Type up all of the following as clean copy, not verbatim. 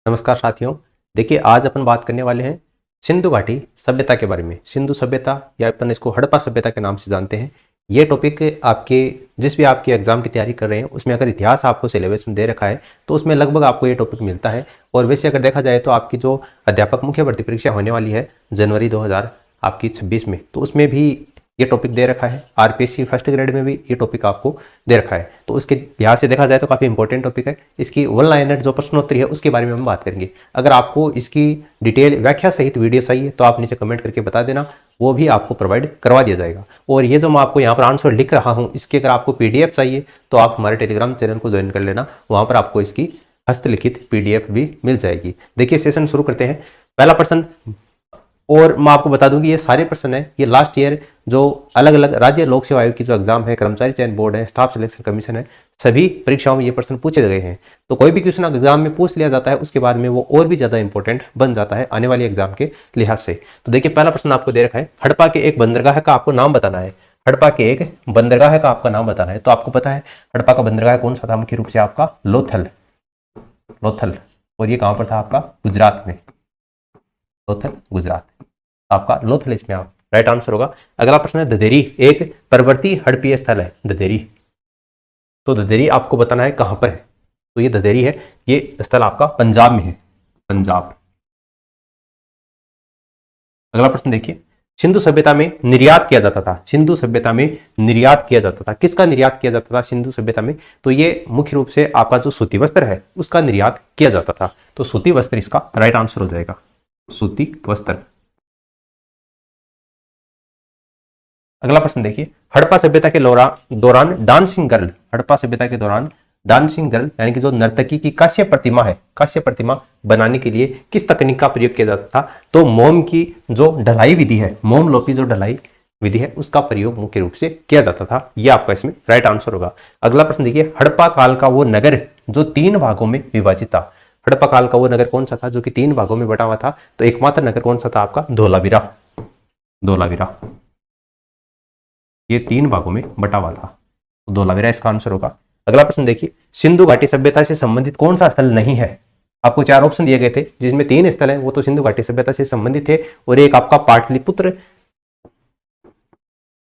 नमस्कार साथियों। देखिए, आज अपन बात करने वाले हैं सिंधु घाटी सभ्यता के बारे में। सिंधु सभ्यता या अपन इसको हड़प्पा सभ्यता के नाम से जानते हैं। ये टॉपिक आपके जिस भी आपके एग्जाम की तैयारी कर रहे हैं उसमें अगर इतिहास आपको सिलेबस में दे रखा है तो उसमें लगभग आपको ये टॉपिक मिलता है। और वैसे अगर देखा जाए तो आपकी जो अध्यापक मुख्य भर्ती परीक्षा होने वाली है जनवरी 2026 में, तो उसमें भी ये टॉपिक दे रखा है। आरपीएससी फर्स्ट ग्रेड में भी ये टॉपिक आपको दे रखा है, तो उसके लिहाज से देखा जाए तो काफ़ी इंपॉर्टेंट टॉपिक है। इसकी वन लाइनर जो प्रश्नोत्तरी है उसके बारे में हम बात करेंगे। अगर आपको इसकी डिटेल व्याख्या सहित वीडियो चाहिए तो आप नीचे कमेंट करके बता देना, वो भी आपको प्रोवाइड करवा दिया जाएगा। और ये जो मैं आपको यहाँ पर आंसर लिख रहा हूँ इसके अगर आपको पीडीएफ चाहिए तो आप हमारे टेलीग्राम चैनल को ज्वाइन कर लेना, वहाँ पर आपको इसकी हस्तलिखित पीडीएफ भी मिल जाएगी। देखिए, सेशन शुरू करते हैं। पहला प्रश्न, और मैं आपको बता दूं कि ये सारे प्रश्न हैं, ये लास्ट ईयर जो अलग अलग राज्य लोक सेवा आयोग की जो एग्जाम है, कर्मचारी चयन बोर्ड है, स्टाफ सिलेक्शन कमीशन है, सभी परीक्षाओं में ये प्रश्न पूछे गए हैं। तो कोई भी क्वेश्चन एग्जाम में पूछ लिया जाता है उसके बाद में वो और भी ज्यादा इंपॉर्टेंट बन जाता है आने वाली एग्जाम के लिहाज से। तो देखिए, पहला प्रश्न आपको दे रखा है, हड़प्पा के एक बंदरगाह का आपको नाम बताना है। हड़प्पा के एक बंदरगाह का आपका नाम बताना है। तो आपको पता है हड़प्पा का बंदरगाह कौन सा था? मुख्य रूप से आपका लोथल। और ये कहां पर था? आपका गुजरात में। लोथल गुजरात, आपका लोथल इसमें आप राइट आंसर होगा। अगला प्रश्न है, ददेरी एक परवर्ती हड़प्पीय स्थल है। ददेरी, तो ददेरी आपको बताना है कहां पर है। तो ये ददेरी है, ये स्थल आपका पंजाब में है, पंजाब। अगला प्रश्न देखिए, सिंधु सभ्यता में निर्यात किया जाता था। सिंधु सभ्यता में निर्यात किया जाता था, किसका निर्यात किया जाता था सिंधु सभ्यता में? तो ये मुख्य रूप से आपका जो सूती वस्त्र है उसका निर्यात किया जाता था। तो सूती वस्त्र इसका राइट आंसर हो जाएगा, सूती वस्त्र। अगला प्रश्न देखिए, हड़प्पा सभ्यता के दौरान डांसिंग गर्ल, हड़प्पा सभ्यता के दौरान डांसिंग गर्ल यानी कि जो नर्तकी की कांस्य प्रतिमा है, कांस्य प्रतिमा बनाने के लिए किस तकनीक का प्रयोग किया जाता था? तो मोम की जो ढलाई विधि है, मोम लोपी जो ढलाई विधि है उसका प्रयोग मुख्य रूप से किया जाता था। यह आपका इसमें राइट आंसर होगा। अगला प्रश्न देखिए, हड़प्पा काल का वो नगर जो 3 भागों में विभाजित था। हड़प्पा काल का वो नगर कौन सा था जो कि 3 भागों में बटा हुआ था? तो एकमात्र नगर कौन सा था? आपका धोलावीरा। धोलावीरा ये 3 भागों में बटा हुआ था, तो धोलावीरा इसका आंसर होगा। अगला प्रश्न देखिए, सिंधु घाटी सभ्यता से संबंधित कौन सा स्थल नहीं है? आपको 4 ऑप्शन दिए गए थे जिसमें 3 स्थल हैं वो तो सिंधु घाटी सभ्यता से संबंधित थे, और एक आपका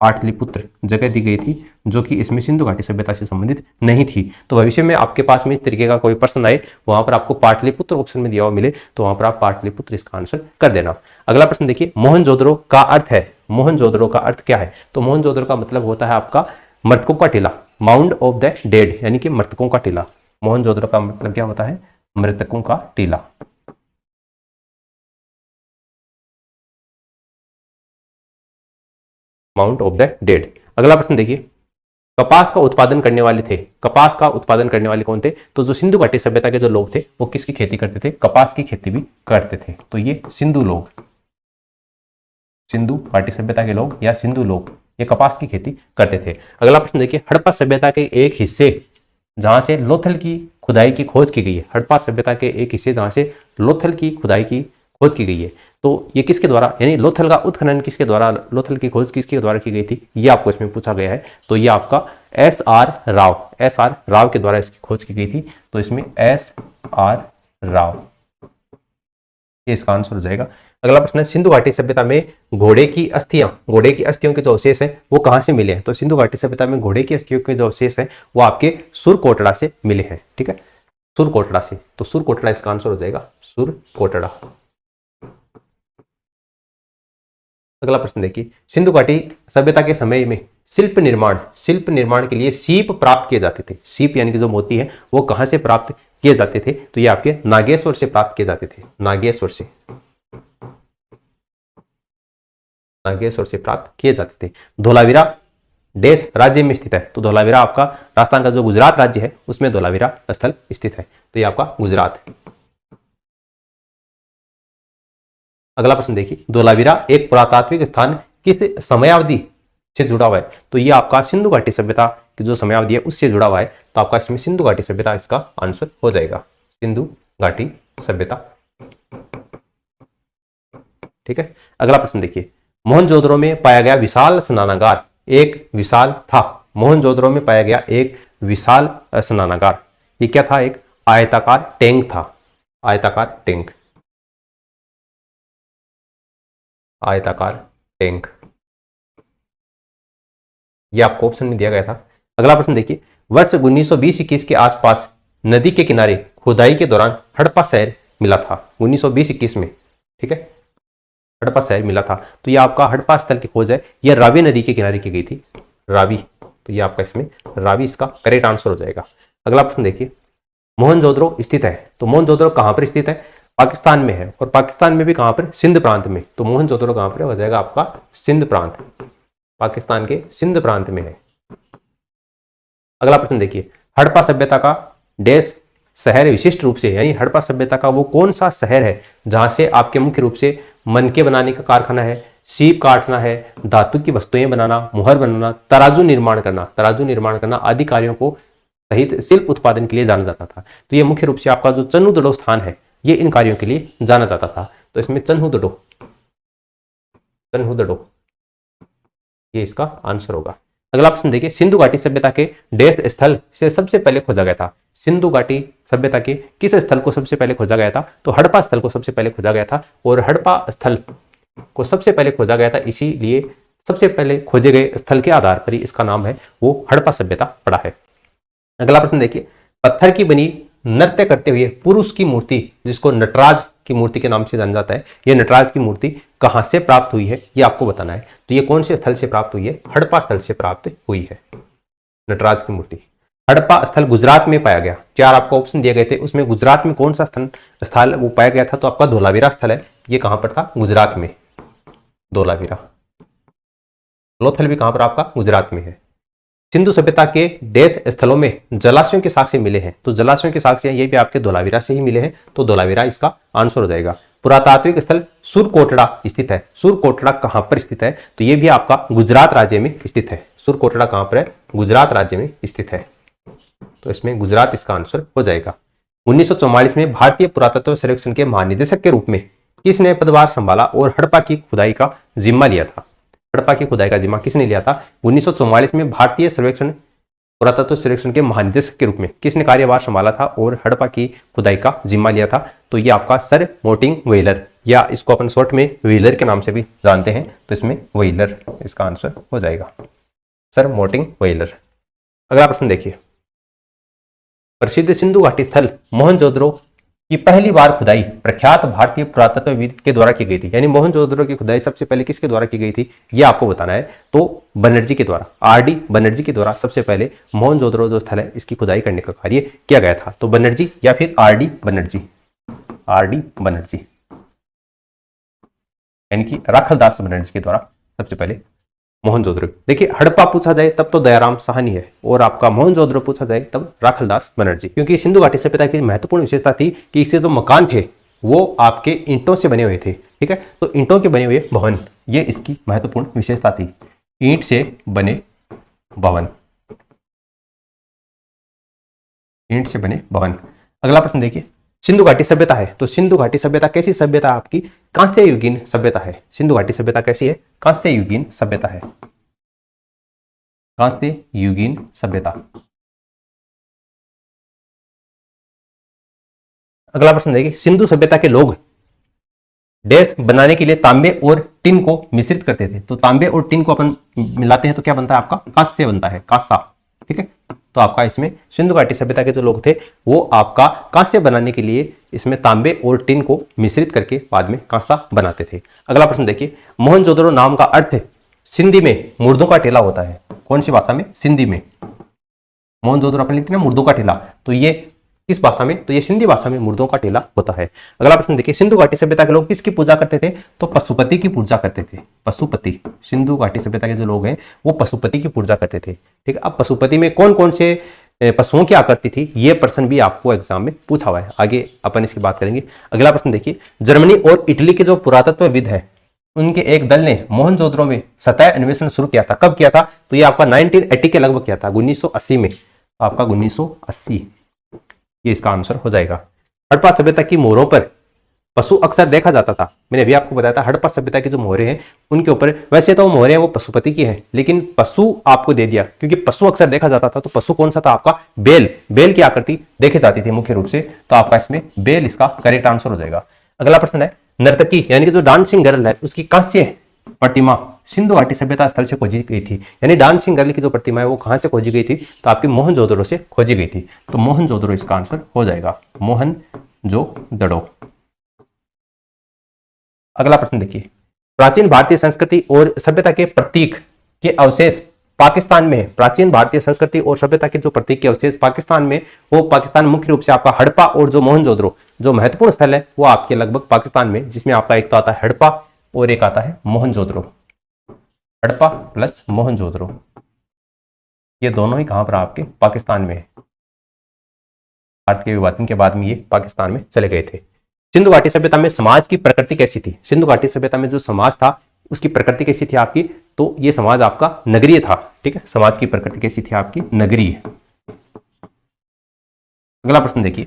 पाटलिपुत्र जगह दी गई थी जो कि इसमें सिंधु घाटी सभ्यता से संबंधित नहीं थी। तो भविष्य में आपके पास में इस तरीके का कोई प्रश्न आए, वहां पर आपको पाटलिपुत्र ऑप्शन में दिया हुआ मिले तो वहां पर आप पाटलिपुत्र इसका आंसर कर देना। अगला प्रश्न देखिए, मोहनजोदड़ो का अर्थ है। मोहनजोदड़ो का अर्थ क्या है? तो मोहनजोदड़ो का मतलब होता है आपका मृतकों का टीला, माउंड ऑफ द डेड, यानी कि मृतकों का टीला। मोहनजोदड़ो का मतलब क्या होता है? मृतकों का टीला। Mount of the dead. अगला प्रश्न देखिए, कपास का उत्पादन करने वाले थे। कपास का उत्पादन करने वाले कौन थे? तो जो सिंधु घाटी सभ्यता के जो लोग थे वो किसकी खेती करते थे? कपास की खेती भी करते थे। तो ये सिंधु लोग, सिंधु घाटी सभ्यता के लोग या सिंधु लोग ये कपास की खेती करते थे। अगला प्रश्न देखिए, हड़प्पा सभ्यता के एक हिस्से जहां से लोथल की खुदाई की खोज की गई है। हड़प्पा सभ्यता के एक हिस्से जहां से लोथल की खुदाई की खोज की गई है, तो ये किसके द्वारा, यानी लोथल का उत्खनन किसके द्वारा, लोथल की खोज किसके द्वारा की गई थी? ये आपको इसमें पूछा गया है। तो ये आपका एस.आर. राव के द्वारा इसकी खोज की गई थी। तो इसमें एस.आर. राव ये इसका आंसर हो जाएगा। अगला प्रश्न है, सिंधु घाटी सभ्यता में घोड़े की अस्थियों के जो अवशेष हैं वो कहां से मिले हैं? तो सिंधु घाटी सभ्यता में घोड़े की अस्थियों के जो अवशेष हैं वो आपके सुरकोटड़ा से मिले हैं। ठीक है, सुरकोटड़ा से। तो सुरकोटड़ा इसका आंसर हो जाएगा, सुरकोटड़ा। अगला प्रश्न देखिए, सिंधु घाटी सभ्यता के समय में शिल्प निर्माण के लिए सीप प्राप्त किए जाते थे। सीप यानी कि जो मोती है वो कहां से प्राप्त किए जाते थे? तो ये आपके नागेश्वर से प्राप्त किए जाते थे। नागेश्वर से प्राप्त किए जाते थे। धोलावीरा देश राज्य में स्थित है। तो धोलावीरा आपका राजस्थान का जो गुजरात राज्य है उसमें धोलावीरा स्थल स्थित है। तो ये आपका गुजरात। अगला प्रश्न देखिए, धोलावीरा एक पुरातात्विक स्थान किस समयावधि से जुड़ा हुआ है? तो ये आपका सिंधु घाटी सभ्यता की जो समयावधि है उससे जुड़ा हुआ है। तो आपका इसमें सिंधु घाटी सभ्यता इसका आंसर हो जाएगा, सिंधु घाटी सभ्यता। ठीक है, अगला प्रश्न देखिए, मोहनजोदड़ो में पाया गया विशाल स्नानागार एक विशाल था। मोहनजोदड़ो में पाया गया एक विशाल स्नानागार, ये क्या था? एक आयताकार टैंक था। आयताकार टैंक, आयताकार टैंक, ये आपको ऑप्शन में दिया गया था। अगला प्रश्न देखिए, वर्ष 1920-21 के आसपास नदी के किनारे खुदाई के दौरान हड़प्पा शहर मिला था। 1920-21 में, ठीक है, हड़प्पा शहर मिला था। तो ये आपका हड़प्पा स्थल की खोज है, यह रावी नदी के किनारे की गई थी, रावी। तो ये आपका इसमें रावी इसका करेक्ट आंसर हो जाएगा। अगला प्रश्न देखिए, मोहनजोदड़ो स्थित है, तो मोहनजोदड़ो कहां पर स्थित है? पाकिस्तान में है, और पाकिस्तान में भी कहां पर? सिंध प्रांत में। तो मोहनजोदड़ो कहां पर हो जाएगा आपका? सिंध प्रांत, पाकिस्तान के सिंध प्रांत में है। अगला प्रश्न देखिए, हड़प्पा सभ्यता का डैश शहर विशिष्ट रूप से, यानी हड़प्पा सभ्यता का वो कौन सा शहर है जहां से आपके मुख्य रूप से मनके बनाने का कारखाना है, सीप काटना है, धातु की वस्तुएं बनाना, मुहर बनाना, तराजू निर्माण करना आदि कार्यों को सहित शिल्प उत्पादन के लिए जाना जाता था। तो ये मुख्य रूप से आपका जो चन्हुदड़ो स्थान है, ये इन कार्यों के लिए जाना जाता था। तो इसमें चन्हुदड़ो ये इसका आंसर होगा। अगला प्रश्न देखिए, सिंधु घाटी सभ्यता के डैश स्थल से सबसे पहले खोजा गया था। सिंधु घाटी सभ्यता के किस स्थल को सबसे पहले खोजा गया था? तो हड़प्पा स्थल को सबसे पहले खोजा गया था, और हड़प्पा स्थल को सबसे पहले खोजा गया था, इसीलिए सबसे पहले खोजे गए स्थल के आधार पर ही इसका नाम है वो हड़प्पा सभ्यता पड़ा है। अगला प्रश्न देखिए, पत्थर की बनी नृत्य करते हुए पुरुष की मूर्ति, जिसको नटराज की मूर्ति के नाम से जाना जाता है, यह नटराज की मूर्ति कहां से प्राप्त हुई है, ये आपको बताना है। तो ये कौन से स्थल से प्राप्त हुई है? हड़प्पा स्थल से प्राप्त हुई है नटराज की मूर्ति। हड़प्पा स्थल गुजरात में पाया गया। 4 आपको ऑप्शन दिए गए थे, उसमें गुजरात में कौन सा स्थल वो पाया गया था? तो आपका धोलावीरा स्थल है। ये कहां पर था? गुजरात में, धोलावीरा। लोथल भी कहां पर? आपका गुजरात में है। सिंधु सभ्यता के डैश स्थलों में जलाशयों के साक्ष्य मिले हैं, तो जलाशयों के साक्ष्य ये भी आपके धोलावीरा से ही मिले हैं, तो धोलावीरा इसका आंसर हो जाएगा। पुरातात्विक स्थल सुरकोटड़ा स्थित है। सुरकोटड़ा कहां पर स्थित है? तो ये भी आपका गुजरात राज्य में स्थित है। सुरकोटड़ा कहां पर है? गुजरात राज्य में स्थित है। तो इसमें गुजरात इसका आंसर हो जाएगा। 1944 में भारतीय पुरातत्व सर्वेक्षण के महानिदेशक के रूप में किसने पदभार संभाला और हड़प्पा की खुदाई का जिम्मा लिया था? हड़प्पा की खुदाई का जिम्मा किसने लिया था? 1944 में भारतीय पुरातत्व सर्वेक्षण के महानिदेशक के रूप में किसने कार्यभार संभाला था और हड़प्पा की खुदाई का जिम्मा लिया था? तो ये आपका सर मोर्टिन व्हीलर, या इसको अपन शॉर्ट में व्हीलर के नाम से भी जानते हैं, तो इसमें व्हीलर इसका आंसर हो जाएगा, सर मोर्टिन व्हीलर। अगला प्रश्न देखिए, प्रसिद्ध सिंधु घाटी स्थल मोहनजोदड़ो की पहली बार खुदाई प्रख्यात भारतीय पुरातत्वविद के द्वारा की गई थी, यानी मोहनजोदड़ो की खुदाई सबसे पहले किसके द्वारा की गई थी, यह आपको बताना है। तो बनर्जी के द्वारा, आरडी बनर्जी के द्वारा सबसे पहले मोहनजोदड़ो जो स्थल है इसकी खुदाई करने का कार्य किया गया था। तो बनर्जी या फिर आरडी बनर्जी, आरडी बनर्जी यानी कि राखलदास बनर्जी के द्वारा सबसे पहले मोहनजोदड़ो। देखिए, हड़प्पा पूछा जाए तब तो दयाराम साहनी है, और आपका मोहनजोदड़ो पूछा जाए तब राखलदास बनर्जी, क्योंकि सिंधु घाटी सभ्यता की महत्वपूर्ण विशेषता थी कि इससे जो मकान थे वो आपके ईंटों से बने हुए थे। ठीक है, तो ईंटों के बने हुए भवन, ये इसकी महत्वपूर्ण विशेषता थी, ईंट से बने भवन, ईंट से बने भवन। अगला प्रश्न देखिए, सिंधु घाटी सभ्यता है, तो सिंधु घाटी सभ्यता कैसी सभ्यता आपकी? कांस्य युगीन सभ्यता है। सिंधु घाटी सभ्यता कैसी है? कांस्य युगीन सभ्यता है, कांस्य युगीन सभ्यता। अगला प्रश्न देखिए, सिंधु सभ्यता के लोग डैश बनाने के लिए तांबे और टिन को मिश्रित करते थे। तो तांबे और टिन को अपन मिलाते हैं तो क्या बनता है? आपका कांस्य बनता है, कांसा। ठीक है, तो आपका इसमें सिंधु घाटी सभ्यता के जो लोग थे वो आपका कांस्य बनाने के लिए इसमें तांबे और टिन को मिश्रित करके बाद में कांसा बनाते थे। अगला प्रश्न देखिए, मोहनजोदड़ो नाम का अर्थ सिंधी में मुर्दों का टीला होता है। कौन सी भाषा में? सिंधी में। मोहनजोदड़ो अपन लिखते हैं ना मुर्दों का टीला, तो ये किस भाषा में? तो ये सिंधी भाषा में मुर्दों का टीला होता है। अगला प्रश्न देखिए, सिंधु घाटी सभ्यता के लोग किसकी पूजा करते थे? तो पशुपति की पूजा करते थे, पशुपति। सिंधु घाटी सभ्यता के जो लोग हैं वो पशुपति की पूजा करते थे। ठीक है, अब पशुपति में कौन कौन से पशुओं की आकृति थी, ये प्रश्न भी आपको एग्जाम में पूछा हुआ है, आगे अपन इसकी बात करेंगे। अगला प्रश्न देखिए, जर्मनी और इटली के जो पुरातत्वविद है उनके एक दल ने मोहनजोदड़ो में सतह अन्वेषण शुरू किया था। कब किया था? तो ये आपका 1980 के लगभग किया था, 1980 में, आपका 1980, ये इसका आंसर हो जाएगा। हड़प्पा सभ्यता की मोहरों पर पशु अक्सर देखा जाता था। मैंने अभी आपको बताया था हड़प्पा सभ्यता के जो मोहरे हैं उनके ऊपर, वैसे तो मोहरे हैं वो पशुपति की हैं, लेकिन पशु आपको दे दिया क्योंकि पशु अक्सर देखा जाता था। तो पशु कौन सा था आपका? बैल। बैल की आकृति देखी जाती थी मुख्य रूप से, तो आपका इसमें बैल इसका करेक्ट आंसर हो जाएगा। अगला प्रश्न है, नर्तकी यानी कि जो डांसिंग गर्ल है उसकी कांस्य प्रतिमा सिंधु घाटी सभ्यता स्थल से खोजी गई थी। यानी डांसिंग गर्ल की जो प्रतिमा है वो कहां से खोजी गई थी? तो आपकी मोहनजोदड़ो से खोजी गई थी। तो मोहनजोदड़ो इसका आंसर हो जाएगा, मोहनजोदड़ो। अगला प्रश्न देखिए, प्राचीन भारतीय संस्कृति और सभ्यता के प्रतीक के अवशेष पाकिस्तान में है। प्राचीन भारतीय संस्कृति और सभ्यता के जो प्रतीक के अवशेष पाकिस्तान में, वो पाकिस्तान मुख्य रूप से आपका हड़प्पा और जो मोहनजोदड़ो, जो महत्वपूर्ण स्थल है वो आपके लगभग पाकिस्तान में, जिसमें आपका एक तो आता है हड़प्पा और एक आता है मोहनजोदड़ो। हड़प्पा प्लस मोहनजोदड़ो, ये दोनों ही कहां पर आपके पाकिस्तान में है। भारत के विभाजन के बाद में ये पाकिस्तान में चले गए थे। सिंधु घाटी सभ्यता में समाज की प्रकृति कैसी थी? सिंधु घाटी सभ्यता में जो समाज था उसकी प्रकृति कैसी थी आपकी? तो ये समाज आपका नगरीय था। ठीक है, समाज की प्रकृति कैसी थी आपकी? नगरीय। अगला प्रश्न देखिए,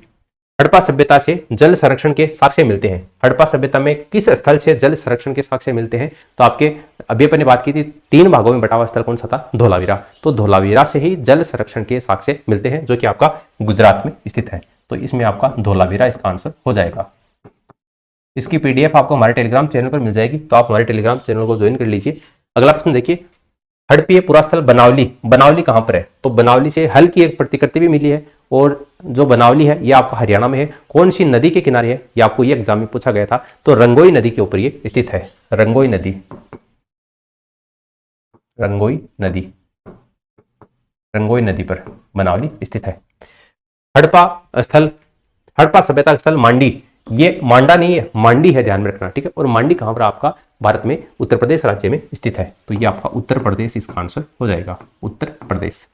हड़प्पा सभ्यता से जल संरक्षण के साक्ष्य मिलते हैं। हड़प्पा सभ्यता में किस स्थल से जल संरक्षण के साक्ष्य मिलते हैं? तो आपके अभी अपन ने बात की थी 3 भागों में बटा हुआ स्थल कौन सा था? धोलावीरा। तो धोलावीरा से ही जल संरक्षण के साक्ष्य मिलते हैं, जो कि आपका गुजरात में स्थित है। तो इसमें आपका धोलावीरा इसका आंसर हो जाएगा। इसकी पीडीएफ आपको हमारे टेलीग्राम चैनल पर मिल जाएगी, तो आप हमारे टेलीग्राम चैनल को ज्वाइन कर लीजिए। अगला प्रश्न देखिए, हड़प्पीय पुरास्थल बनावली, बनावली कहां पर है? तो बनावली से हल की एक प्रतिकृति भी मिली है, और जो बनावली है ये आपका हरियाणा में है। कौन सी नदी के किनारे है? ये आपको ये एग्जाम में पूछा गया था। तो रंगोई नदी के ऊपर ये स्थित है। रंगोई नदी, रंगोई नदी, रंगोई नदी पर बनावली स्थित है। हड़प्पा स्थल, हड़प्पा सभ्यता स्थल मांडी, ये मांडा नहीं है, मांडी है, ध्यान में रखना। ठीक है, और मांडी कहां पर आपका? भारत में उत्तर प्रदेश राज्य में स्थित है। तो ये आपका उत्तर प्रदेश इसका आंसर हो जाएगा, उत्तर प्रदेश।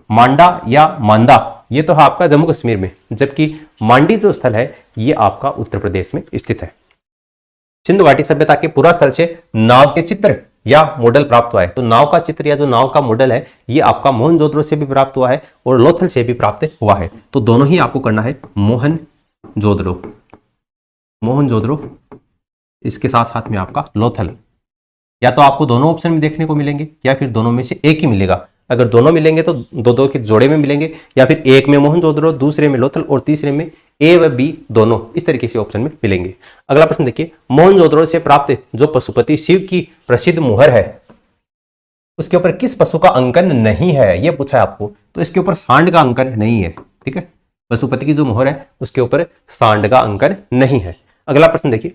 मांडा या मांदा ये तो है आपका जम्मू कश्मीर में, जबकि मांडी जो स्थल है ये आपका उत्तर प्रदेश में स्थित है। सिंधु घाटी सभ्यता के पुरास्थल से नाव के चित्र या मॉडल प्राप्त हुआ है। तो नाव का चित्र या जो नाव का मॉडल है ये आपका मोहनजोदड़ो से भी प्राप्त हुआ है और लोथल से भी प्राप्त हुआ है। तो दोनों ही आपको करना है मोहनजोदड़ो, मोहनजोदड़ो, इसके साथ साथ में आपका लोथल। या तो आपको दोनों ऑप्शन में देखने को मिलेंगे या फिर दोनों में से एक ही मिलेगा। अगर दोनों मिलेंगे तो दो दो के जोड़े में मिलेंगे, या फिर एक में मोहनजोदड़ो, दूसरे में लोथल और तीसरे में ए व बी दोनों, इस तरीके से ऑप्शन में मिलेंगे। अगला प्रश्न देखिए, मोहनजोदड़ो से प्राप्त जो पशुपति शिव की प्रसिद्ध मुहर है उसके ऊपर किस पशु का अंकन नहीं है? यह पूछा है आपको। तो इसके ऊपर सांड का अंकन नहीं है। ठीक है, पशुपति की जो मुहर है उसके ऊपर सांड का अंकन नहीं है। अगला प्रश्न देखिए,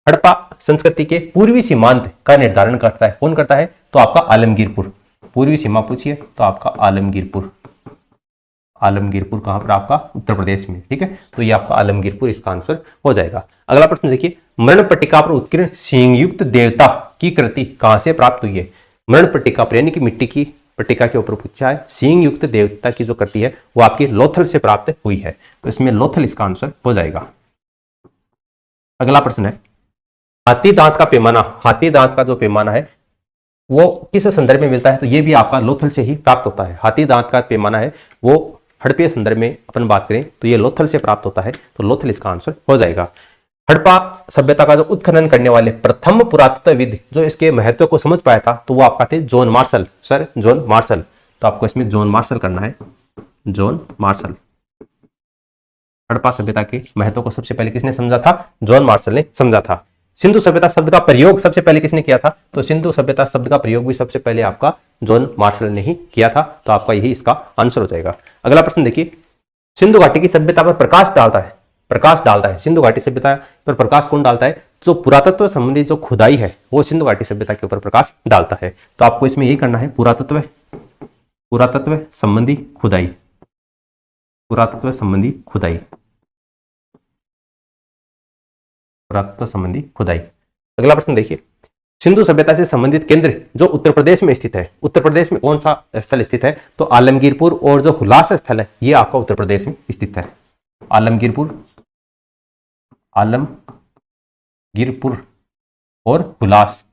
हड़प्पा संस्कृति के पूर्वी सीमांत का निर्धारण करता है, कौन करता है? तो आपका आलमगीरपुर। पूर्वी सीमा पूछिए तो आपका आलमगीरपुर। आलमगीरपुर कहां पर? आपका उत्तर प्रदेश में। ठीक है, तो ये आपका आलमगीरपुर इसका आंसर हो जाएगा। अगला प्रश्न देखिए, मरण पट्टिका पर उत्कीर्ण सिंहयुक्त देवता की कृति कहां से प्राप्त हुई है? मरण पट्टिका पर यानी कि मिट्टी की पट्टिका के ऊपर पूछा है, सिंहयुक्त देवता की जो कृति है वो आपकी लोथल से प्राप्त हुई है। तो इसमें लोथल इसका आंसर हो जाएगा। अगला प्रश्न है, हाथी दांत का पैमाना, हाथी दांत का जो पैमाना है वो किस संदर्भ में मिलता है? तो ये भी आपका लोथल से ही प्राप्त होता है। हाथी दांत का पैमाना है वो हड़प्पीय संदर्भ में अपन बात करें तो ये लोथल से प्राप्त होता है। तो लोथल इसका आंसर हो जाएगा। हड़प्पा सभ्यता का जो उत्खनन करने वाले प्रथम पुरातत्वविद जो इसके महत्व को समझ पाया था तो वो आपका थे John Marshall, sir John Marshall. तो आपको इसमें जॉन मार्शल करना है, जॉन मार्शल। हड़प्पा सभ्यता के महत्व को सबसे पहले किसने समझा था? जॉन मार्शल ने समझा था। सिंधु सभ्यता शब्द का प्रयोग सबसे पहले किसने किया था? तो सिंधु सभ्यता शब्द का प्रयोग भी सबसे पहले आपका जॉन मार्शल ने ही किया था। तो आपका यही इसका आंसर हो जाएगा। अगला प्रश्न देखिए, सिंधु घाटी की सभ्यता पर प्रकाश डालता है, प्रकाश डालता है, सिंधु घाटी सभ्यता पर प्रकाश कौन डालता है? जो पुरातत्व संबंधी जो खुदाई है वो सिंधु घाटी सभ्यता के ऊपर प्रकाश डालता है। तो आपको इसमें यही करना है, पुरातत्व, पुरातत्व संबंधी खुदाई, पुरातत्व संबंधी खुदाई, पुरातत्व संबंधी खुदाई। अगला प्रश्न देखिए, सिंधु सभ्यता से संबंधित केंद्र जो उत्तर प्रदेश में स्थित है, उत्तर प्रदेश में कौन सा स्थल स्थित है? तो आलमगीरपुर और जो हुलास स्थल है ये आपका उत्तर प्रदेश में स्थित है। आलमगीरपुर, आलमगीरपुर और हुलास,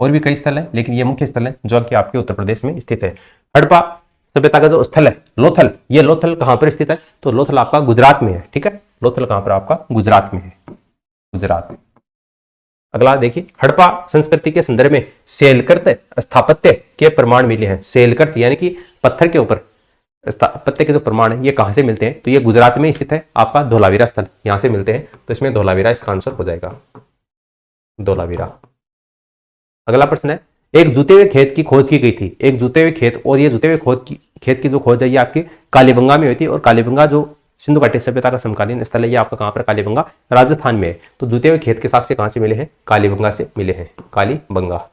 और भी कई स्थल है लेकिन ये मुख्य स्थल है जो कि आपके उत्तर प्रदेश में स्थित है। हड़प्पा सभ्यता का जो स्थल है लोथल, ये लोथल कहां पर स्थित है? तो लोथल आपका गुजरात में है। ठीक है, लोथल कहां पर आपका गुजरात में है, गुजरात। अगला देखिए, हड़प्पा संस्कृति के संदर्भ में शैलकृत स्थापत्य के प्रमाण मिले हैं। शैलकृत यानी कि पत्थर के ऊपर स्थापत्य के जो प्रमाण है ये कहां से मिलते हैं, तो ये गुजरात में स्थित है आपका धोलावीरा स्थल, यहां से मिलते हैं। तो इसमें धोलावीरा इसका आंसर हो जाएगा, धोलावीरा। अगला प्रश्न है, एक जूते हुए खेत की खोज की गई थी। एक जूते हुए खेत, और ये जूते हुए खेत की जो खोज है ये आपकी कालीबंगा में हुई थी। और कालीबंगा जो सिंधु घाटी सभ्यता का समकालीन स्थल है ये आपका कहां पर, कालीबंगा राजस्थान में है। तो जूते हुए खेत के साक्ष्य कहां से मिले हैं, कालीबंगा से मिले हैं, कालीबंगा।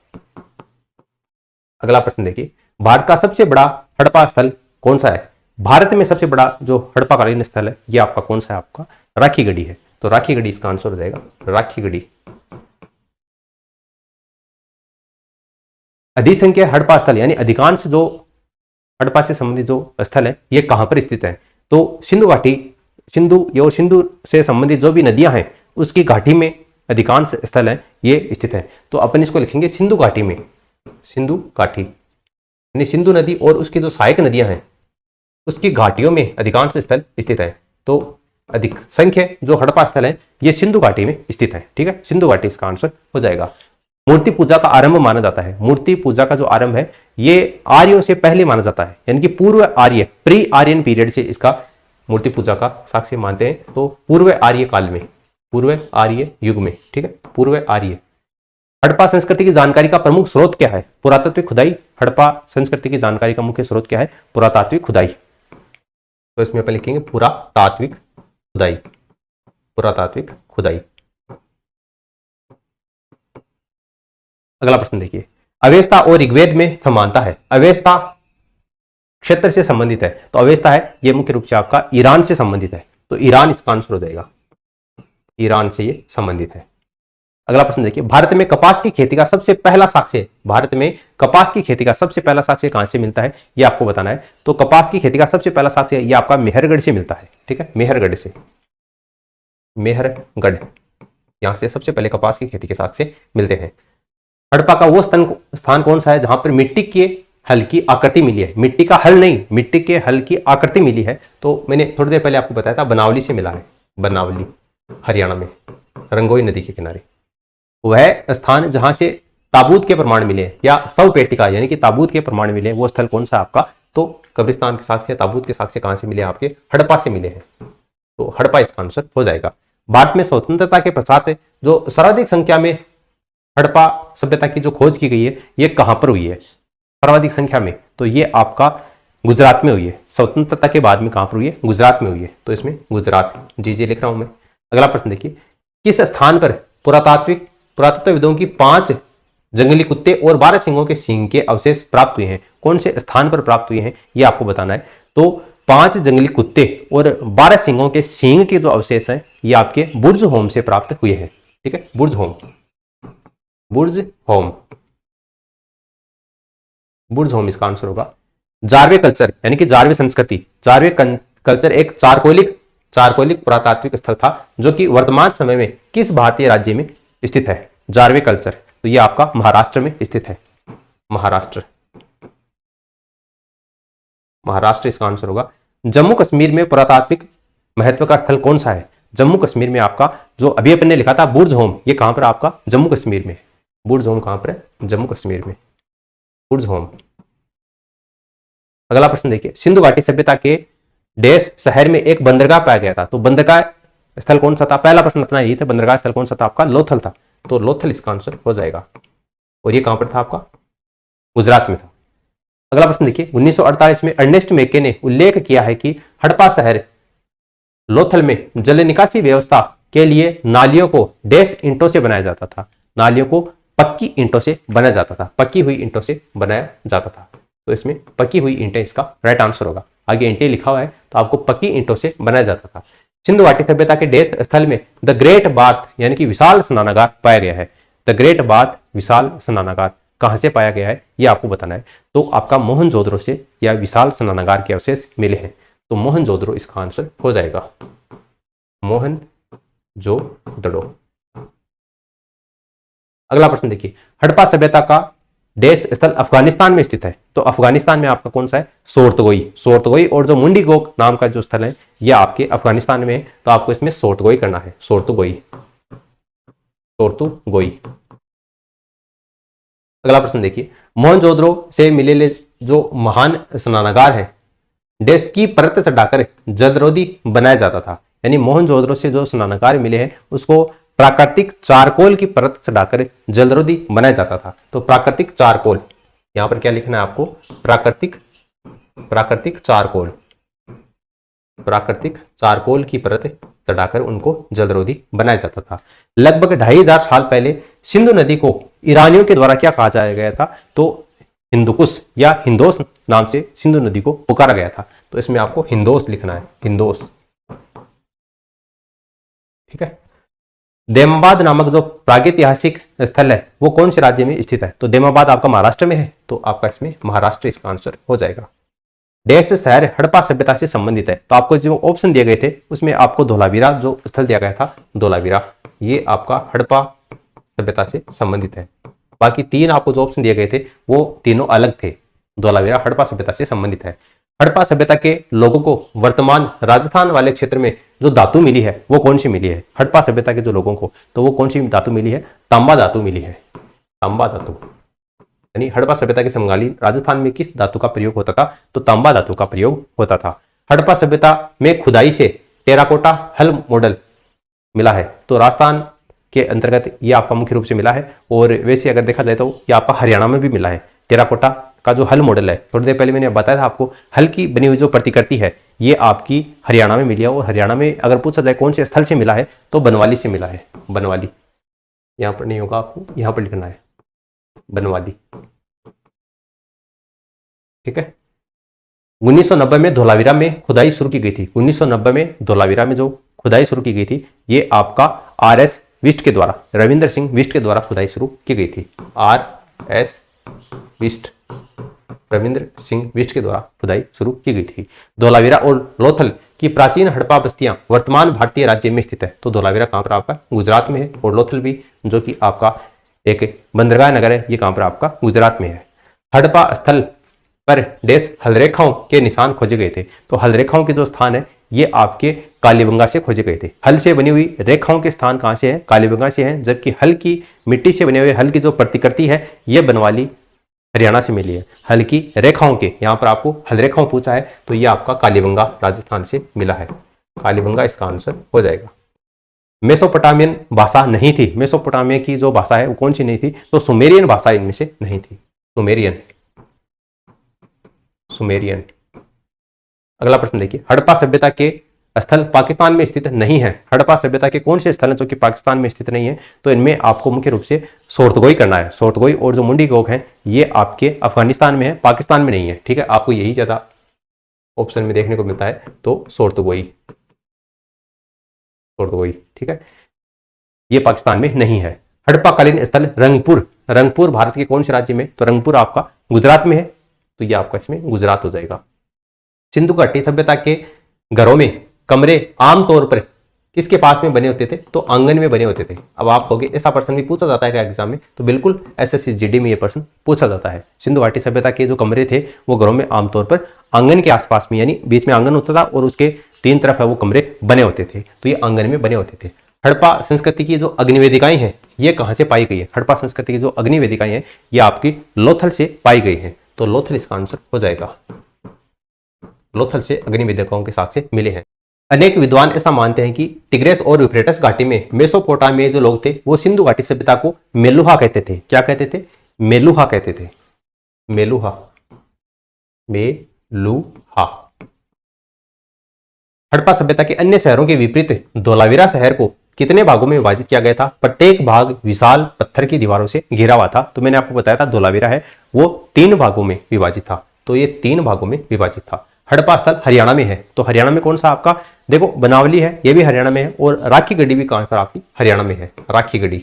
अगला प्रश्न देखिए, भारत का सबसे बड़ा हड़प्पा स्थल कौन सा है। भारत में सबसे बड़ा जो हड़प्पाकालीन स्थल है ये आपका कौन सा है, आपका राखीगढ़ी है। तो राखीगढ़ी इसका आंसर हो जाएगा, राखीगढ़ी। अधिसंख्य हड़प्पा स्थल यानी अधिकांश जो हड़प्पा से संबंधित जो स्थल है ये कहां पर स्थित है, तो सिंधु घाटी, सिंधु से संबंधित जो भी नदियां हैं उसकी घाटी में अधिकांश स्थल है ये स्थित है। तो अपन इसको लिखेंगे सिंधु घाटी में, सिंधु घाटी यानी सिंधु नदी और उसकी जो सहायक नदियां हैं उसकी घाटियों में अधिकांश स्थल स्थित है। तो अधिक संख्य जो हड़प्पा स्थल है ये सिंधु घाटी में स्थित है। ठीक है, सिंधु घाटी इसका आंसर हो जाएगा। मूर्ति पूजा का आरंभ माना जाता है। मूर्ति पूजा का जो आरंभ है ये आर्यों से पहले माना जाता है, यानी कि पूर्व आर्य, प्री आर्यन पीरियड से इसका मूर्ति पूजा का साक्ष्य मानते हैं। तो पूर्व आर्य काल में, पूर्व आर्य युग में, ठीक है, पूर्व आर्य। हड़प्पा संस्कृति की जानकारी का प्रमुख स्रोत क्या है, पुरातात्विक खुदाई। हड़प्पा संस्कृति की जानकारी का मुख्य स्रोत क्या है, पुरातात्विक खुदाई। तो इसमें अपन लिखेंगे पुरातात्विक खुदाई, पुरातात्विक खुदाई। अगला प्रश्न देखिए, अवेस्ता और ऋग्वेद में समानता है। अवेस्ता क्षेत्र से संबंधित है, तो अवेस्ता है ये मुख्य रूप से आपका ईरान से संबंधित है। तो ईरान इसका आंसर हो जाएगा, ईरान से ये संबंधित है। अगला प्रश्न देखिए, भारत में कपास की खेती का सबसे पहला साक्ष्य, भारत में कपास की खेती का सबसे पहला साक्ष्य कहां से मिलता है ये आपको बताना है। तो कपास की खेती का सबसे पहला साक्ष्य ये आपका मेहरगढ़ से मिलता है। ठीक है, मेहरगढ़ से, मेहरगढ़, यहां से सबसे पहले कपास की खेती के साक्ष्य मिलते हैं। हड़प्पा का वो स्थान कौन सा है जहां पर मिट्टी के हल की आकृति मिली है, मिट्टी का हल नहीं, मिट्टी के हल की आकृति मिली है। तो मैंने थोड़ी देर पहले आपको बताया था बनावली से मिला है, बनावली हरियाणा में, रंगोई नदी के किनारे। वह स्थान जहां से ताबूत के प्रमाण मिले या शव पेटिका यानी कि ताबूत के प्रमाण मिले, वो स्थल कौन सा आपका, तो कब्रिस्तान के साक्ष्य, ताबूत के साक्ष्य कहां से मिले, आपके हड़प्पा से मिले हैं। तो हड़प्पा इसका आंसर हो जाएगा। भारत में स्वतंत्रता के पश्चात जो सर्वाधिक संख्या में हड़प्पा सभ्यता की जो खोज की गई है ये कहां पर हुई है, सर्वाधिक संख्या में, तो ये आपका गुजरात में हुई है। स्वतंत्रता के बाद में कहां पर हुई है, गुजरात में हुई है। तो इसमें गुजरात, जी लिख रहा हूं मैं। अगला प्रश्न देखिए, किस स्थान पर पुरातत्वविदों की 5 जंगली कुत्ते और 12 सिंहों के सींग के अवशेष प्राप्त हुए हैं, कौन से स्थान पर प्राप्त हुए हैं ये आपको बताना है। तो 5 जंगली कुत्ते और 12 सिंहों के सींग के जो अवशेष हैं ये आपके बुर्ज होम से प्राप्त हुए हैं। ठीक है, बुर्ज होम, बुर्ज होम, बुर्ज होम इसका आंसर होगा। जारवे कल्चर यानी कि जारवे संस्कृति, जारवे कल्चर एक चारकोलिक पुरातात्विक स्थल था जो कि वर्तमान समय में किस भारतीय राज्य में स्थित है, जारवे कल्चर। तो ये आपका महाराष्ट्र में स्थित है, महाराष्ट्र, महाराष्ट्र इसका आंसर होगा। जम्मू कश्मीर में पुरातात्विक महत्व का स्थल कौन सा है, जम्मू कश्मीर में आपका जो अभी अपन ने लिखा था बुर्ज होम, ये कहां पर आपका जम्मू कश्मीर में, बुर्ज होम कहां पर है, जम्मू कश्मीर में, बुर्ज होम। अगला प्रश्न देखिए, सिंधु घाटी सभ्यता के देश शहर में एक बंदरगाह पाया गया था, तो बंदरगाह स्थल कौन सा था, पहला प्रश्न अपना यही था, बंदरगाह स्थल कौन सा था, आपका लोथल था। तो लोथल इसका आंसर हो जाएगा। और ये कहां पर था आपका, गुजरात में था। अगला प्रश्न देखिए, 1948 में अर्नेस्ट मेके ने उल्लेख किया है कि हड़प्पा शहर लोथल में जल निकासी व्यवस्था के लिए नालियों को डैश ईंटों से बनाया जाता था, नालियों को पक्की ईंटों से बनाया जाता था, पक्की हुई ईंटों से बनाया जाता था। तो इसमें पक्की हुई ईंटें इसका राइट आंसर होगा। आगे ईंटें लिखा हुआ है तो आपको पक्की ईंटों से बनाया जाता था। सिंधु घाटी सभ्यता के डैश स्थल में द ग्रेट बाथ यानी कि विशाल स्नानागार पाया गया है। द ग्रेट बाथ विशाल स्नानागार कहां से पाया गया है ये आपको बताना है। तो आपका मोहनजोदड़ो से या विशाल स्नानागार के अवशेष मिले हैं, तो मोहनजोदड़ो इसका आंसर हो जाएगा, मोहनजोदड़ो। अगला प्रश्न देखिए, हड़प्पा सभ्यता का देश स्थल अफगानिस्तान में स्थित है। तो अफगानिस्तान में आपका कौन सा है? सोर्तगोई। सोर्तगोई और जो मुंडीगोक नाम का जो स्थल है ये आपके अफगानिस्तान में है, तो आपको इसमें सोर्तगोई करना है। सोर्तगोई, सोर्तगोई। अगला प्रश्न देखिए, मोहनजोदड़ो से मिले जो महान स्नानागार है देश की परत चढ़ाकर जलरोधी बनाया जाता था। यानी मोहनजोदड़ो से जो स्नानागार मिले हैं उसको प्राकृतिक चारकोल की परत चढ़ाकर जलरोधी बनाया जाता था। तो प्राकृतिक चारकोल, यहां पर क्या लिखना है आपको? प्राकृतिक चारकोल, प्राकृतिक चारकोल की परत चढ़ाकर उनको जलरोधी बनाया जाता था। लगभग 2500 साल पहले सिंधु नदी को ईरानियों के द्वारा क्या कहा जाया गया था? तो हिंदुकुश या हिंदोस नाम से सिंधु नदी को पुकारा गया था। तो इसमें आपको हिंदोस लिखना है, हिंदोस। ठीक है। देमाबाद नामक जो प्रागैतिहासिक स्थल है वो कौन से राज्य में स्थित है? तो देमाबाद आपका महाराष्ट्र में है, तो आपका इसमें महाराष्ट्र इसका आंसर हो जाएगा। देश शहर हड़प्पा सभ्यता से संबंधित है। तो आपको जो ऑप्शन दिए गए थे उसमें आपको धोलावीरा जो स्थल दिया गया था, धोलावीरा, ये आपका हड़प्पा सभ्यता से संबंधित है। बाकी 3 आपको जो ऑप्शन दिए गए थे वो तीनों अलग थे। धोलावीरा हड़प्पा सभ्यता से संबंधित है। हड़प्पा सभ्यता के लोगों को वर्तमान राजस्थान वाले क्षेत्र में जो धातु मिली है वो कौन सी मिली है? हड़प्पा सभ्यता के जो लोगों को, तो वो कौन सी धातु मिली है? तांबा धातु मिली है, तांबा धातु। यानी हड़प्पा सभ्यता के समकालीन राजस्थान में किस धातु का प्रयोग होता था? तो तांबा धातु का प्रयोग होता था। हड़प्पा सभ्यता में खुदाई से टेराकोटा हल मॉडल मिला है। तो राजस्थान के अंतर्गत ये आपका मुख्य रूप से मिला है, और वैसे अगर देखा जाए तो ये आपका हरियाणा में भी मिला है। टेराकोटा का जो हल मॉडल है, थोड़ी देर पहले मैंने बताया था आपको, हल की बनी हुई जो प्रतिकृति है ये आपकी हरियाणा में मिली है। और हरियाणा में अगर पूछा जाए कौन से स्थल से मिला है तो बनवाली से मिला है, बनवाली। यहां पर नहीं होगा, आपको यहां पर लिखना है बनवाली। ठीक है। 1990 में धोलावीरा में खुदाई शुरू की गई थी। 1990 में धोलावीरा में जो खुदाई शुरू की गई थी ये आपका RS विष्ट के द्वारा, रविंद्र सिंह विष्ट के द्वारा खुदाई शुरू की गई थी। RS विष्ट, रविंद्र सिंह विष्ट के द्वारा खुदाई शुरू की गई थी। धोलावीरा और लोथल की प्राचीन हड़प्पा बस्तियां वर्तमान भारतीय राज्य में स्थित है। तो धोलावीरा कहां पर? आपका गुजरात में है, और लोथल भी जो कि आपका एक बंदरगाह नगर है, ये कहां पर? आपका गुजरात में है। हड़प्पा स्थल पर देश हलरेखाओं के निशान खोजे गए थे। तो हलरेखाओं के जो स्थान है ये आपके कालीबंगा से खोजे गए थे। हल से बनी हुई रेखाओं के स्थान कहां से है? कालीबंगा से है। जबकि हल की मिट्टी से बने हुए हल की जो प्रतिकृति है ये बनवाली हरियाणा से मिली है। हल की रेखाओं के, यहाँ पर आपको हल रेखाओं पूछा है तो ये आपका कालीबंगा राजस्थान से मिला है। कालीबंगा इसका आंसर हो जाएगा। मेसोपोटामियन भाषा नहीं थी। मेसोपोटामिया की जो भाषा है वो कौन सी नहीं थी? तो सुमेरियन भाषा इनमें से नहीं थी। Sumerian, Sumerian. अगला प्रश्न देखिए, हड़प्पा सभ्यता के स्थल पाकिस्तान में स्थित नहीं है। हड़प्पा सभ्यता के कौन से स्थल हैं जो कि पाकिस्तान में स्थित नहीं है? तो इनमें आपको मुख्य रूप से सोर्तगोई करना है। सोर्तगोई और जो मुंडीगोक है ये आपके अफगानिस्तान में है, पाकिस्तान में नहीं है। ठीक है, आपको यही ज्यादा ऑप्शन में देखने को मिलता है। तो सोर्तगोई, सोर्तगोई। ठीक है, ये पाकिस्तान में नहीं है। हड़प्पाकालीन स्थल रंगपुर, रंगपुर भारत के कौन से राज्य में? तो रंगपुर आपका गुजरात में है, तो ये आपका इसमें गुजरात हो जाएगा। सिंधु घाटी सभ्यता के घरों में कमरे आमतौर पर किसके पास में बने होते थे? तो आंगन में बने होते थे। अब आप कहोगे ऐसा प्रश्न भी पूछा जाता है क्या एग्जाम में? तो बिल्कुल SSC GD में ये प्रश्न पूछा जाता है। सिंधु घाटी सभ्यता के जो कमरे थे वो घरों में आमतौर पर आंगन के आसपास में, यानी बीच में आंगन होता था और उसके 3 तरफ है वो कमरे बने होते थे, तो ये आंगन में बने होते थे। हड़प्पा संस्कृति की जो अग्निवेदिकाएं हैं ये कहां से पाई गई है? हड़प्पा संस्कृति की जो अग्निवेदिकाएं हैं ये आपकी लोथल से पाई गई है। तो लोथल इसका आंसर हो जाएगा। लोथल से अग्निवेदिकाओं के साक्ष्य मिले हैं। अनेक विद्वान ऐसा मानते हैं कि टिग्रेस और यूफ्रेटस घाटी में मेसोपोटामिया जो लोग थे वो सिंधु घाटी सभ्यता को मेलुहा कहते थे। क्या कहते थे? मेलुहा कहते थे। मेलुहा, मेलुहा। हड़प्पा सभ्यता के अन्य शहरों के विपरीत धोलावीरा शहर को कितने भागों में विभाजित किया गया था? प्रत्येक भाग विशाल पत्थर की दीवारों से घिरा हुआ था। तो मैंने आपको बताया था धोलावीरा है वो 3 भागों में विभाजित था, तो ये 3 भागों में विभाजित था। हड़प्पा स्थल हरियाणा में है, तो हरियाणा में कौन सा आपका? देखो बनावली है, ये भी हरियाणा में है, और राखी गढ़ी भी कहां पर आपकी? हरियाणा में है। राखी गढ़ी,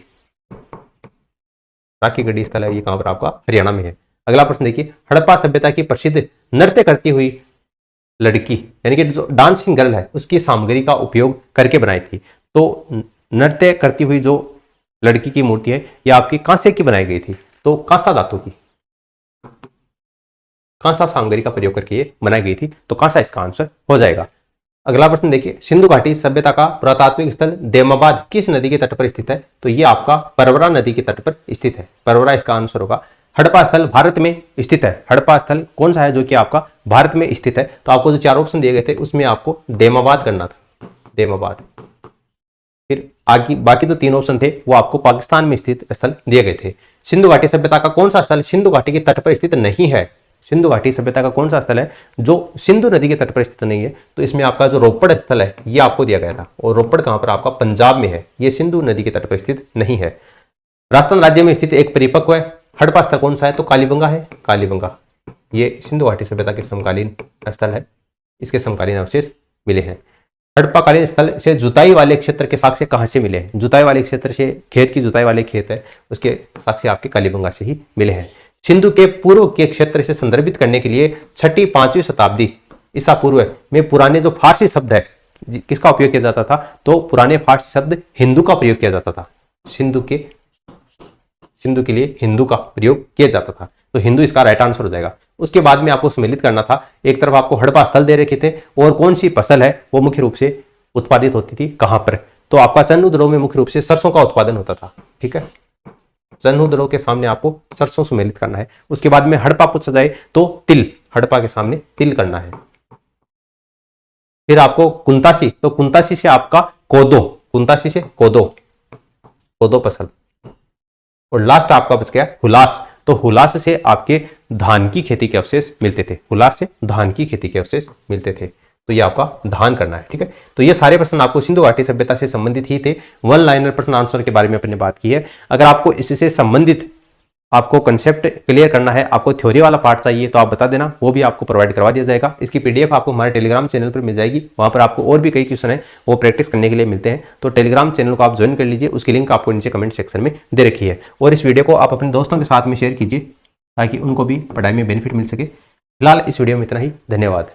राखी गढ़ी स्थल है ये कहां पर आपका? हरियाणा में है। अगला प्रश्न देखिए, हड़प्पा सभ्यता की प्रसिद्ध नृत्य करती हुई लड़की यानी कि जो डांसिंग गर्ल है उसकी सामग्री का उपयोग करके बनाई थी। तो नृत्य करती हुई जो लड़की की मूर्ति है ये आपकी कांसे की बनाई गई थी, तो कांसा धातु की, कांसा सामग्री का प्रयोग करके ये बनाई गई थी, तो कांसा इसका आंसर हो जाएगा। अगला प्रश्न देखिए, सिंधु घाटी सभ्यता का पुरातात्विक स्थल देमाबाद किस नदी के तट पर स्थित है? तो ये आपका परवरा नदी के तट पर स्थित है, परवरा इसका आंसर होगा। हड़प्पा स्थल भारत में स्थित है, हड़प्पा स्थल कौन सा है जो कि आपका भारत में स्थित है? तो आपको जो 4 ऑप्शन दिए गए थे उसमें आपको देमाबाद करना था, देमाबाद। फिर आगे बाकी जो 3 ऑप्शन थे वो आपको पाकिस्तान में स्थित स्थल दिए गए थे। सिंधु घाटी सभ्यता का कौन सा स्थल सिंधु घाटी के तट पर स्थित नहीं है? सिंधु घाटी सभ्यता का कौन सा स्थल है जो सिंधु नदी के तट पर स्थित नहीं है? तो इसमें आपका जो रोपड़ स्थल है ये आपको दिया गया था, और रोपड़ कहां पर? आपका पंजाब में है, ये सिंधु नदी के तट पर स्थित नहीं है। राजस्थान राज्य में स्थित एक परिपक्व है हड़प्पा स्थल कौन सा है? तो कालीबंगा है, कालीबंगा। ये सिंधु घाटी सभ्यता के समकालीन स्थल है, इसके समकालीन अवशेष मिले हैं। हड़प्पाकालीन स्थल से जुताई वाले क्षेत्र के साक्ष्य कहां से मिले हैं? जुताई वाले क्षेत्र से, खेत की जुताई वाले खेत है उसके साक्ष्य आपके कालीबंगा से ही मिले हैं। सिंधु के पूर्व के क्षेत्र से संदर्भित करने के लिए 6वीं-5वीं शताब्दी ईसा पूर्व में पुराने जो फारसी शब्द है किसका उपयोग किया जाता था? तो पुराने फारसी शब्द हिंदू का प्रयोग किया जाता था, सिंधु के लिए हिंदू का प्रयोग किया जाता था, तो हिंदू इसका राइट आंसर हो जाएगा। उसके बाद में आपको सम्मिलित करना था, एक तरफ आपको हड़प्पा स्थल दे रखे थे और कौन सी फसल है वो मुख्य रूप से उत्पादित होती थी कहां पर? तो आपका चन्नू दलों में मुख्य रूप से सरसों का उत्पादन होता था, ठीक है। चन्नू दलों के सामने आपको सरसों सम्मिलित करना है। उसके बाद में हड़प्पा पूछा जाए तो तिल, हड़प्पा के सामने तिल करना है। फिर आपको कुंतासी, तो कुंतासी से आपका कोदो, कुंतासी से कोदो, कोदो फसल। और लास्ट आपका बच गया हुलास, तो हुलास से आपके धान की खेती के अवशेष मिलते थे, हुलास से धान की खेती के अवशेष मिलते थे, तो ये आपका धान करना है, ठीक है। तो ये सारे प्रश्न आपको सिंधु घाटी सभ्यता से संबंधित ही थे। 1 लाइनर प्रश्न आंसर के बारे में अपने बात की है। अगर आपको इससे संबंधित आपको कंसेप्ट क्लियर करना है, आपको थ्योरी वाला पार्ट चाहिए तो आप बता देना, वो भी आपको प्रोवाइड करवा दिया जाएगा। इसकी पीडीएफ आपको हमारे टेलीग्राम चैनल पर मिल जाएगी, वहां पर आपको और भी कई क्वेश्चन है वो प्रैक्टिस करने के लिए मिलते हैं। तो टेलीग्राम चैनल को आप ज्वाइन कर लीजिए, उसकी लिंक आपको नीचे कमेंट सेक्शन में दे रखी है। और इस वीडियो को आप अपने दोस्तों के साथ में शेयर कीजिए ताकि उनको भी पढ़ाई में बेनिफिट मिल सके। फिलहाल इस वीडियो में इतना ही, धन्यवाद।